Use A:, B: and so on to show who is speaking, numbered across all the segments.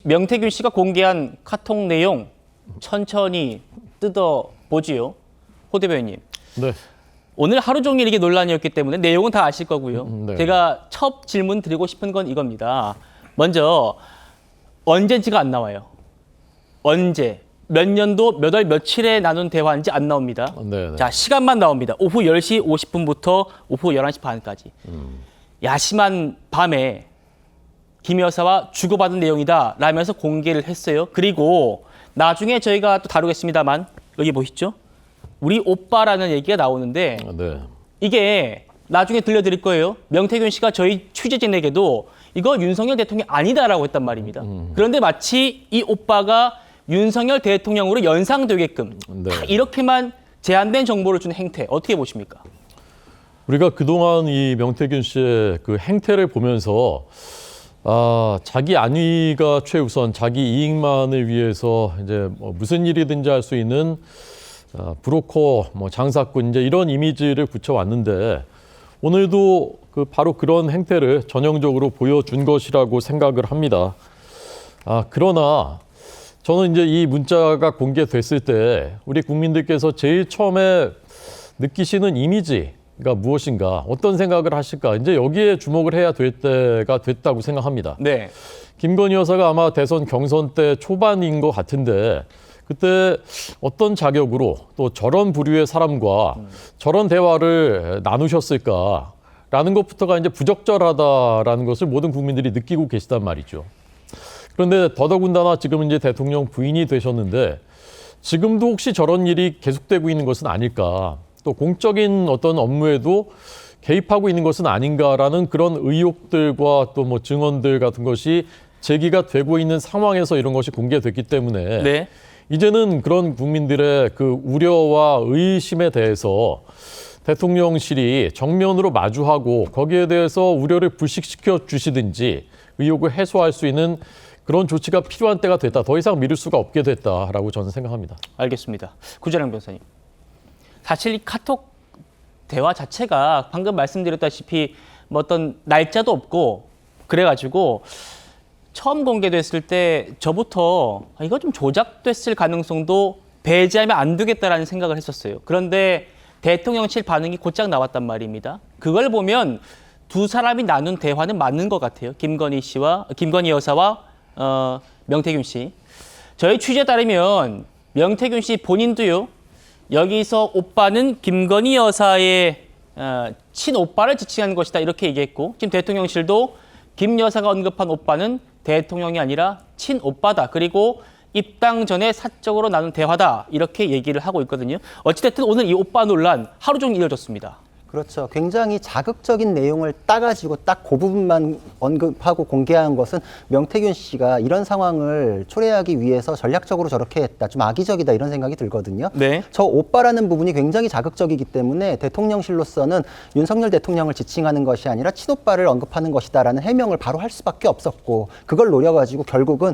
A: 명태균 씨가 공개한 카톡 내용 천천히 뜯어보지요. 호 대변인님.
B: 네.
A: 오늘 하루 종일 이게 논란이었기 때문에 내용은 다 아실 거고요.
B: 네.
A: 제가 첫 질문 드리고 싶은 건 이겁니다. 먼저 언제인지가 안 나와요. 언제, 몇 년도, 몇 월, 며칠에 나눈 대화인지 안 나옵니다.
B: 네.
A: 자, 시간만 나옵니다. 오후 10시 50분부터 오후 11시 반까지. 야심한 밤에 김 여사와 주고받은 내용이다 라면서 공개를 했어요. 그리고 나중에 저희가 또 다루겠습니다만 여기 보시죠. 우리 오빠라는 얘기가 나오는데
B: 네.
A: 이게 나중에 들려드릴 거예요. 명태균 씨가 저희 취재진에게도 이거 윤석열 대통령이 아니다라고 했단 말입니다. 그런데 마치 이 오빠가 윤석열 대통령으로 연상되게끔
B: 네.
A: 다 이렇게만 제한된 정보를 주는 행태 어떻게 보십니까?
B: 우리가 그동안 이 명태균 씨의 그 행태를 보면서 자기 안위가 최우선, 자기 이익만을 위해서 이제 뭐 무슨 일이든지 할 수 있는 브로커, 뭐 장사꾼 이제 이런 이미지를 붙여왔는데 오늘도 바로 그런 행태를 전형적으로 보여준 것이라고 생각을 합니다. 그러나 저는 이제 이 문자가 공개됐을 때 우리 국민들께서 제일 처음에 느끼시는 이미지가 무엇인가, 어떤 생각을 하실까, 이제 여기에 주목을 해야 될 때가 됐다고 생각합니다.
A: 네.
B: 김건희 여사가 아마 대선 경선 때 초반인 것 같은데 그때 어떤 자격으로 또 저런 부류의 사람과 저런 대화를 나누셨을까라는 것부터가 이제 부적절하다라는 것을 모든 국민들이 느끼고 계시단 말이죠. 그런데 더더군다나 지금 이제 대통령 부인이 되셨는데 지금도 혹시 저런 일이 계속되고 있는 것은 아닐까, 또 공적인 어떤 업무에도 개입하고 있는 것은 아닌가라는 그런 의혹들과 또 뭐 증언들 같은 것이 제기가 되고 있는 상황에서 이런 것이 공개됐기 때문에
A: 네.
B: 이제는 그런 국민들의 그 우려와 의심에 대해서 대통령실이 정면으로 마주하고 거기에 대해서 우려를 불식시켜 주시든지 의혹을 해소할 수 있는 그런 조치가 필요한 때가 됐다. 더 이상 미룰 수가 없게 됐다라고 저는 생각합니다.
A: 알겠습니다. 구자랑 변호사님. 사실 이 카톡 대화 자체가 방금 말씀드렸다시피 뭐 어떤 날짜도 없고 그래가지고 처음 공개됐을 때 저부터 이거 좀 조작됐을 가능성도 배제하면 안 되겠다라는 생각을 했었어요. 그런데 대통령실 반응이 곧장 나왔단 말입니다. 그걸 보면 두 사람이 나눈 대화는 맞는 것 같아요. 김건희 여사와 명태균 씨. 저희 취재에 따르면 명태균 씨 본인도요. 여기서 오빠는 김건희 여사의 친오빠를 지칭하는 것이다 이렇게 얘기했고 지금 대통령실도 김 여사가 언급한 오빠는 대통령이 아니라 친오빠다. 그리고 입당 전에 사적으로 나눈 대화다. 이렇게 얘기를 하고 있거든요. 어찌됐든 오늘 이 오빠 논란 하루 종일 이어졌습니다.
C: 그렇죠. 굉장히 자극적인 내용을 따가지고 딱 그 부분만 언급하고 공개한 것은 명태균 씨가 이런 상황을 초래하기 위해서 전략적으로 저렇게 했다. 좀 악의적이다 이런 생각이 들거든요.
A: 네.
C: 저 오빠라는 부분이 굉장히 자극적이기 때문에 대통령실로서는 윤석열 대통령을 지칭하는 것이 아니라 친오빠를 언급하는 것이다라는 해명을 바로 할 수밖에 없었고 그걸 노려가지고 결국은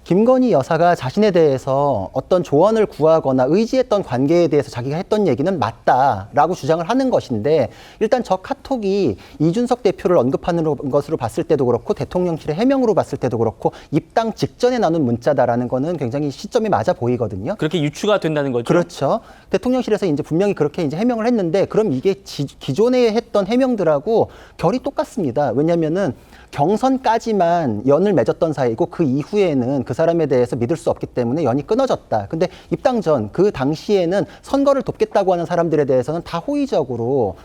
C: 김건희 여사가 자신에 대해서 어떤 조언을 구하거나 의지했던 관계에 대해서 자기가 했던 얘기는 맞다라고 주장을 하는 것인데 일단 저 카톡이 이준석 대표를 언급하는 것으로 봤을 때도 그렇고 대통령실의 해명으로 봤을 때도 그렇고 입당 직전에 나눈 문자다라는 거는 굉장히 시점이 맞아 보이거든요.
A: 그렇게 유추가 된다는 거죠.
C: 그렇죠. 대통령실에서 이제 분명히 그렇게 이제 해명을 했는데 그럼 이게 기존에 했던 해명들하고 결이 똑같습니다. 왜냐면은 경선까지만 연을 맺었던 사이고 그 이후에는 그 사람에 대해서 믿을 수 없기 때문에 연이 끊어졌다. 근데 입당 전 그 당시에는 선거를 돕겠다고 하는 사람들에 대해서는 다 호의적으로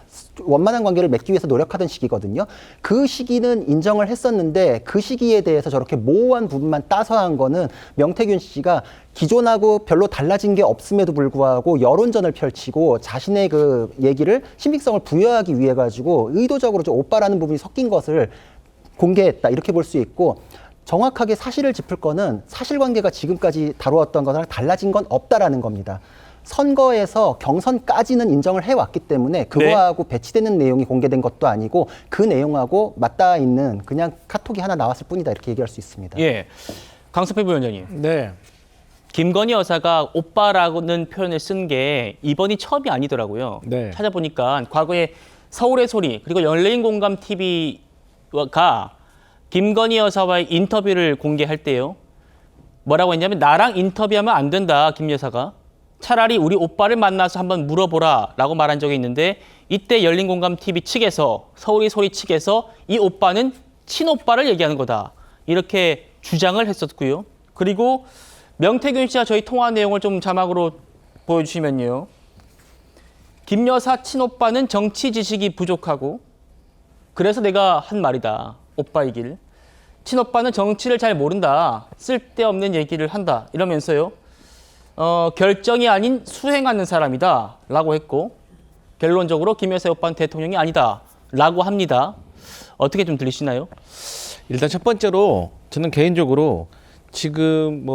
C: 원만한 관계를 맺기 위해서 노력하던 시기거든요. 그 시기는 인정을 했었는데 그 시기에 대해서 저렇게 모호한 부분만 따서 한 거는 명태균 씨가 기존하고 별로 달라진 게 없음에도 불구하고 여론전을 펼치고 자신의 그 얘기를 신빙성을 부여하기 위해 가지고 의도적으로 좀 오빠라는 부분이 섞인 것을 공개했다 이렇게 볼 수 있고 정확하게 사실을 짚을 거는 사실관계가 지금까지 다루었던 거랑 달라진 건 없다라는 겁니다. 선거에서 경선까지는 인정을 해왔기 때문에 그거하고 배치되는 내용이 공개된 것도 아니고 그 내용하고 맞닿아 있는 그냥 카톡이 하나 나왔을 뿐이다 이렇게 얘기할 수 있습니다.
A: 예, 강석필 부위원장님.
D: 네.
A: 김건희 여사가 오빠라는 표현을 쓴 게 이번이 처음이 아니더라고요.
D: 네.
A: 찾아보니까 과거에 서울의 소리 그리고 열린 공감 TV가 김건희 여사와의 인터뷰를 공개할 때요. 뭐라고 했냐면 나랑 인터뷰하면 안 된다, 김 여사가. 차라리 우리 오빠를 만나서 한번 물어보라 라고 말한 적이 있는데 이때 열린공감TV 측에서 서울이 소리 측에서 이 오빠는 친오빠를 얘기하는 거다. 이렇게 주장을 했었고요. 그리고 명태균 씨와 저희 통화 내용을 좀 자막으로 보여주시면요. 김 여사 친오빠는 정치 지식이 부족하고 그래서 내가 한 말이다. 오빠이길. 친오빠는 정치를 잘 모른다. 쓸데없는 얘기를 한다. 이러면서요. 결정이 아닌 수행하는 사람이다. 라고 했고 결론적으로 김 여사 오빠는 대통령이 아니다. 라고 합니다. 어떻게 좀 들리시나요?
D: 일단 첫 번째로 저는 개인적으로 지금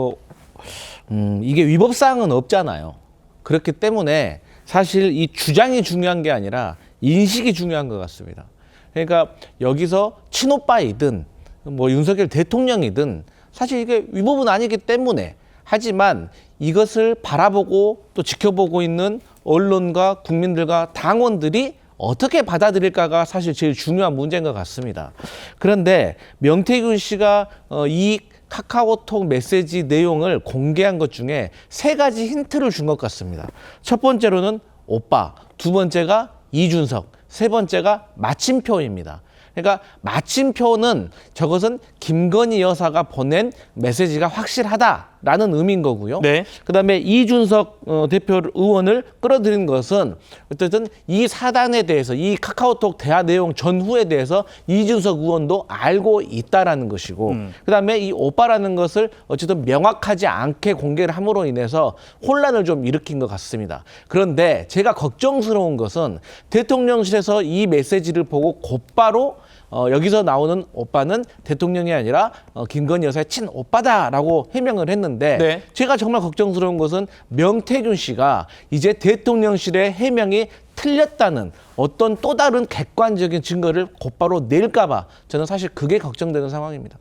D: 이게 위법사항은 없잖아요. 그렇기 때문에 사실 이 주장이 중요한 게 아니라 인식이 중요한 것 같습니다. 그러니까 여기서 친오빠이든 윤석열 대통령이든 사실 이게 위법은 아니기 때문에 하지만 이것을 바라보고 또 지켜보고 있는 언론과 국민들과 당원들이 어떻게 받아들일까가 사실 제일 중요한 문제인 것 같습니다. 그런데 명태균 씨가 이 카카오톡 메시지 내용을 공개한 것 중에 3가지 힌트를 준 것 같습니다. 첫 번째로는 오빠, 두 번째가 이준석, 세 번째가 마침표입니다. 그러니까 마침표는 저것은 김건희 여사가 보낸 메시지가 확실하다라는 의미인 거고요.
A: 네.
D: 그다음에 이준석 대표 의원을 끌어들인 것은 어쨌든 이 사단에 대해서 이 카카오톡 대화 내용 전후에 대해서 이준석 의원도 알고 있다라는 것이고 그다음에 이 오빠라는 것을 어쨌든 명확하지 않게 공개를 함으로 인해서 혼란을 좀 일으킨 것 같습니다. 그런데 제가 걱정스러운 것은 대통령실에서 이 메시지를 보고 곧바로 여기서 나오는 오빠는 대통령이 아니라 김건희 여사의 친오빠다라고 해명을 했는데
A: 네.
D: 제가 정말 걱정스러운 것은 명태균 씨가 이제 대통령실의 해명이 틀렸다는 어떤 또 다른 객관적인 증거를 곧바로 낼까 봐 저는 사실 그게 걱정되는 상황입니다.